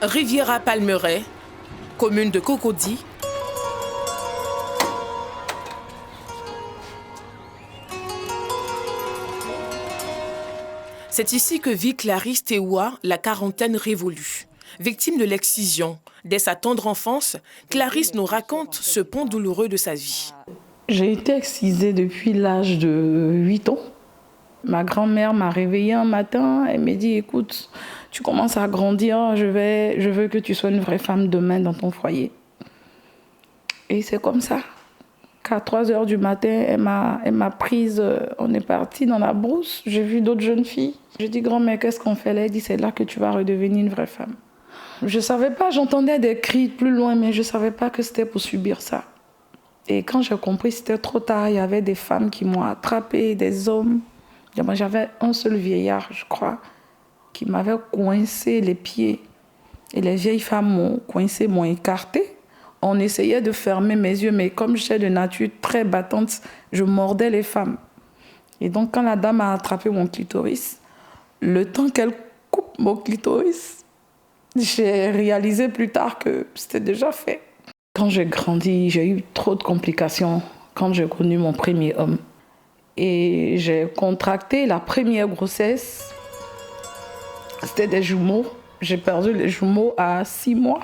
Riviera Palmeraie, commune de Cocody. C'est ici que vit Clarisse Tewa, la quarantaine révolue. Victime de l'excision, dès sa tendre enfance, Clarisse nous raconte ce pont douloureux de sa vie. J'ai été excisée depuis l'âge de 8 ans. Ma grand-mère m'a réveillée un matin, elle m'a dit « Écoute, tu commences à grandir, je veux que tu sois une vraie femme demain dans ton foyer. » Et c'est comme ça qu'à 3 heures du matin, elle m'a prise, on est parti dans la brousse, j'ai vu d'autres jeunes filles. J'ai dit « Grand-mère, qu'est-ce qu'on fait là ?» Elle dit « C'est là que tu vas redevenir une vraie femme. » Je ne savais pas, j'entendais des cris plus loin, mais je ne savais pas que c'était pour subir ça. Et quand j'ai compris, c'était trop tard, il y avait des femmes qui m'ont attrapée, des hommes. J'avais un seul vieillard, je crois, qui m'avait coincé les pieds. Et les vieilles femmes m'ont coincé, m'ont écarté. On essayait de fermer mes yeux, mais comme j'étais de nature très battante, je mordais les femmes. Et donc, quand la dame a attrapé mon clitoris, le temps qu'elle coupe mon clitoris, j'ai réalisé plus tard que c'était déjà fait. Quand j'ai grandi, j'ai eu trop de complications quand j'ai connu mon premier homme. Et j'ai contracté la première grossesse. C'était des jumeaux. J'ai perdu les jumeaux à 6 mois.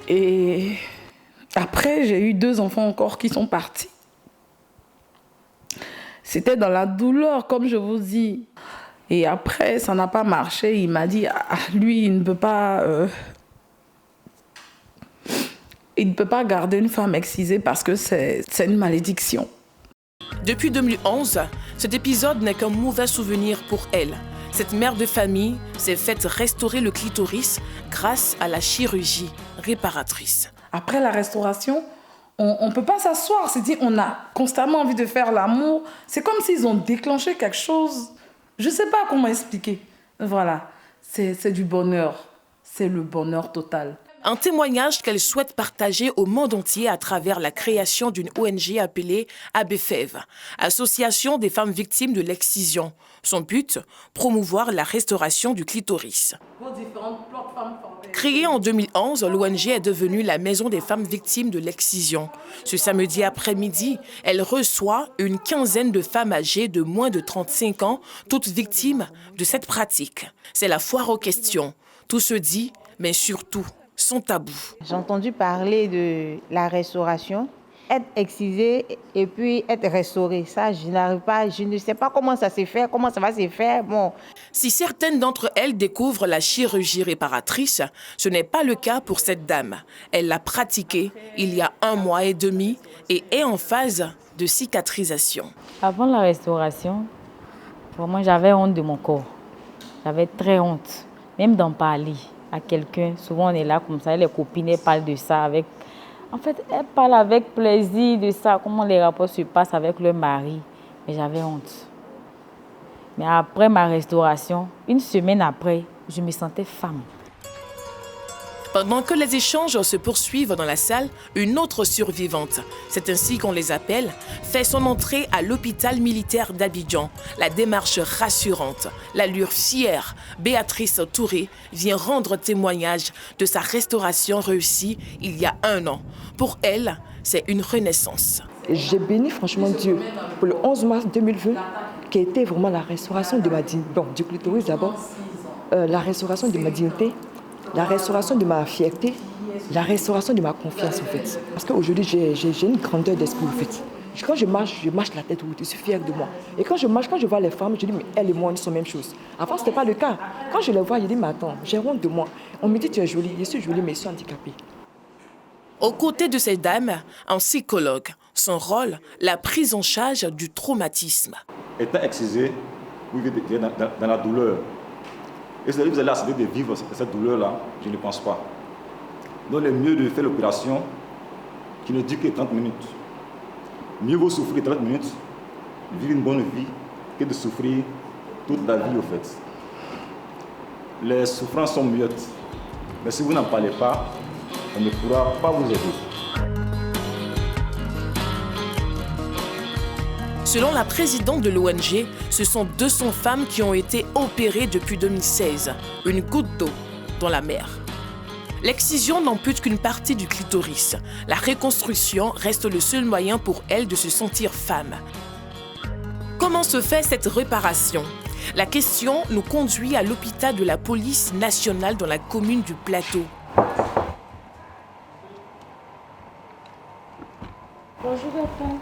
Et après, j'ai eu 2 enfants encore qui sont partis. C'était dans la douleur, comme je vous dis. Et après, ça n'a pas marché. Il m'a dit, lui, il ne peut pas garder une femme excisée parce que c'est une malédiction. Depuis 2011, cet épisode n'est qu'un mauvais souvenir pour elle. Cette mère de famille s'est faite restaurer le clitoris grâce à la chirurgie réparatrice. Après la restauration, on ne peut pas s'asseoir. C'est-à-dire on a constamment envie de faire l'amour. C'est comme s'ils ont déclenché quelque chose. Je ne sais pas comment expliquer. Voilà, c'est du bonheur. C'est le bonheur total. Un témoignage qu'elle souhaite partager au monde entier à travers la création d'une ONG appelée ABFEV, Association des femmes victimes de l'excision. Son but, promouvoir la restauration du clitoris. Créée en 2011, l'ONG est devenue la Maison des femmes victimes de l'excision. Ce samedi après-midi, elle reçoit une quinzaine de femmes âgées de moins de 35 ans, toutes victimes de cette pratique. C'est la foire aux questions. Tout se dit, mais surtout, sans tabou. J'ai entendu parler de la restauration, être excisé et puis être restauré. Ça, je n'arrive pas, je ne sais pas comment ça se fait, comment ça va se faire. Bon. Si certaines d'entre elles découvrent la chirurgie réparatrice, ce n'est pas le cas pour cette dame. Elle l'a pratiquée il y a 1 mois et demi et est en phase de cicatrisation. Avant la restauration, vraiment, j'avais honte de mon corps. J'avais très honte, même d'en parler à quelqu'un. Souvent, on est là comme ça, les copines, elles parlent de ça avec... En fait, elles parlent avec plaisir de ça, comment les rapports se passent avec leur mari. Mais j'avais honte. Mais après ma restauration, 1 semaine après, je me sentais femme. Pendant que les échanges se poursuivent dans la salle, une autre survivante, c'est ainsi qu'on les appelle, fait son entrée à l'hôpital militaire d'Abidjan. La démarche rassurante, l'allure fière, Béatrice Touré vient rendre témoignage de sa restauration réussie il y a 1 an. Pour elle, c'est une renaissance. J'ai béni franchement Dieu pour le 11 mars 2020, qui a été vraiment la restauration de ma dignité. Bon, du clitoris d'abord, la restauration de ma dignité, la restauration de ma fierté, la restauration de ma confiance en fait. Parce qu'aujourd'hui, j'ai une grandeur d'esprit en fait. Quand je marche la tête haute, je suis fière de moi. Et quand je marche, quand je vois les femmes, je dis mais elle et moi, nous sommes la même chose. Avant, ce n'était pas le cas. Quand je les vois, je dis mais attends, j'ai honte de moi. On me dit tu es jolie, je suis jolie mais je suis handicapée. Aux côtés de ces dames, un psychologue. Son rôle, la prise en charge du traumatisme. Étant excisé, vous vivez dans la douleur. Et si vous allez accepter de vivre cette douleur-là, je ne pense pas. Donc, le mieux de faire l'opération qui ne dure que 30 minutes. Mieux vaut souffrir 30 minutes, vivre une bonne vie, que de souffrir toute la vie, au fait. Les souffrances sont muettes. Mais si vous n'en parlez pas, on ne pourra pas vous aider. Selon la présidente de l'ONG, ce sont 200 femmes qui ont été opérées depuis 2016. Une goutte d'eau dans la mer. L'excision n'ampute qu'une partie du clitoris. La reconstruction reste le seul moyen pour elles de se sentir femme. Comment se fait cette réparation? La question nous conduit à l'hôpital de la police nationale dans la commune du Plateau. Bonjour, docteur.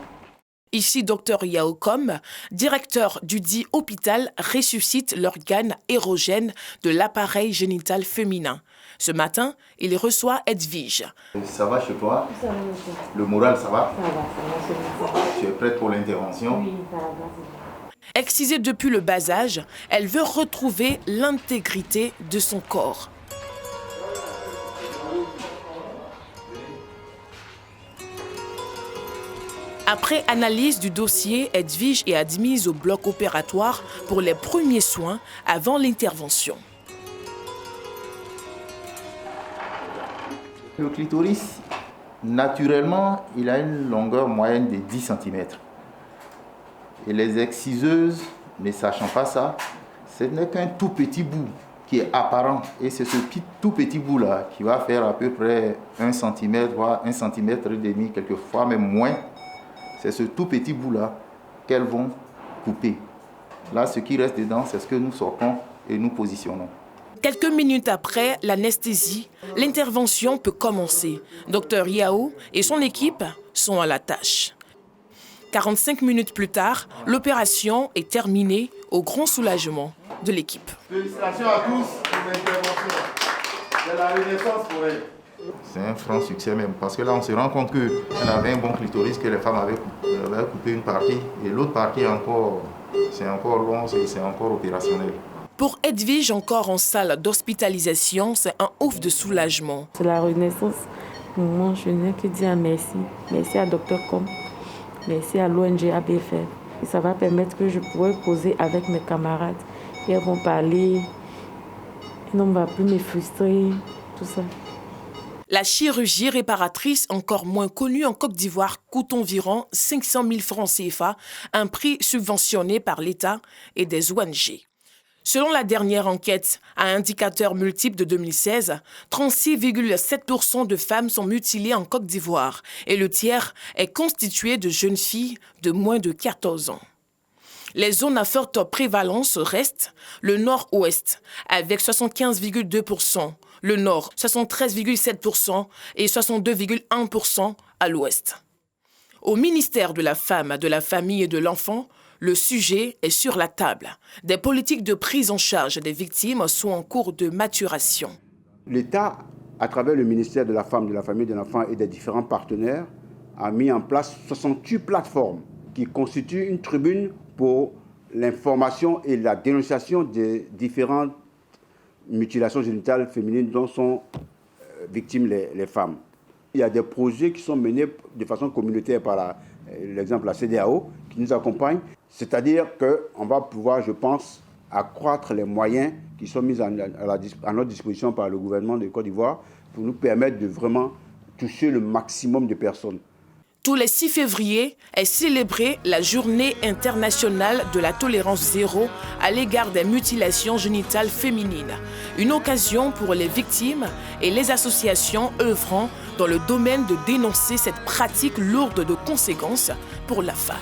Ici, Dr Yao Kom, directeur du dit hôpital, ressuscite l'organe érogène de l'appareil génital féminin. Ce matin, il reçoit Edwige. Ça va chez toi? Ça va, docteur. Le moral, ça va? Ça va. Tu es prête pour l'intervention? Oui, ça va. Excisée depuis le bas âge, elle veut retrouver l'intégrité de son corps. Après analyse du dossier, Edwige est admise au bloc opératoire pour les premiers soins avant l'intervention. Le clitoris, naturellement, il a une longueur moyenne de 10 cm. Et les exciseuses, ne sachant pas ça, ce n'est qu'un tout petit bout qui est apparent. Et c'est ce tout petit bout-là qui va faire à peu près 1 cm, voire 1 cm et demi, quelquefois même moins. C'est ce tout petit bout-là qu'elles vont couper. Là, ce qui reste dedans, c'est ce que nous sortons et nous positionnons. Quelques minutes après l'anesthésie, l'intervention peut commencer. Dr Yao et son équipe sont à la tâche. 45 minutes plus tard, l'opération est terminée au grand soulagement de l'équipe. Félicitations à tous pour l'intervention. C'est la renaissance pour elle. C'est un franc succès même, parce que là on se rend compte qu'elle avait un bon clitoris, que les femmes avaient coupé une partie, et l'autre partie c'est encore long, c'est encore opérationnel. Pour Edwige, encore en salle d'hospitalisation, c'est un ouf de soulagement. C'est la renaissance. Moi, je n'ai que dire merci. Merci à Dr Com. Merci à l'ONG ABFR. Et ça va permettre que je pourrai causer avec mes camarades. Et elles vont parler. Et on ne va plus me frustrer, tout ça. La chirurgie réparatrice, encore moins connue en Côte d'Ivoire, coûte environ 500 000 francs CFA, un prix subventionné par l'État et des ONG. Selon la dernière enquête à indicateurs multiples de 2016, 36,7% de femmes sont mutilées en Côte d'Ivoire et le tiers est constitué de jeunes filles de moins de 14 ans. Les zones à forte prévalence restent le nord-ouest avec 75,2%, le nord 73,7% et 62,1% à l'ouest. Au ministère de la Femme, de la Famille et de l'Enfant, le sujet est sur la table. Des politiques de prise en charge des victimes sont en cours de maturation. L'État, à travers le ministère de la Femme, de la Famille et de l'Enfant et des différents partenaires, a mis en place 68 plateformes qui constituent une tribune pour l'information et la dénonciation des différentes mutilations génitales féminines dont sont victimes les femmes. Il y a des projets qui sont menés de façon communautaire par l'exemple la CEDEAO qui nous accompagne. C'est-à-dire qu'on va pouvoir, je pense, accroître les moyens qui sont mis à notre disposition par le gouvernement de Côte d'Ivoire pour nous permettre de vraiment toucher le maximum de personnes. Tous les 6 février est célébrée la Journée internationale de la tolérance zéro à l'égard des mutilations génitales féminines. Une occasion pour les victimes et les associations œuvrant dans le domaine de dénoncer cette pratique lourde de conséquences pour la femme.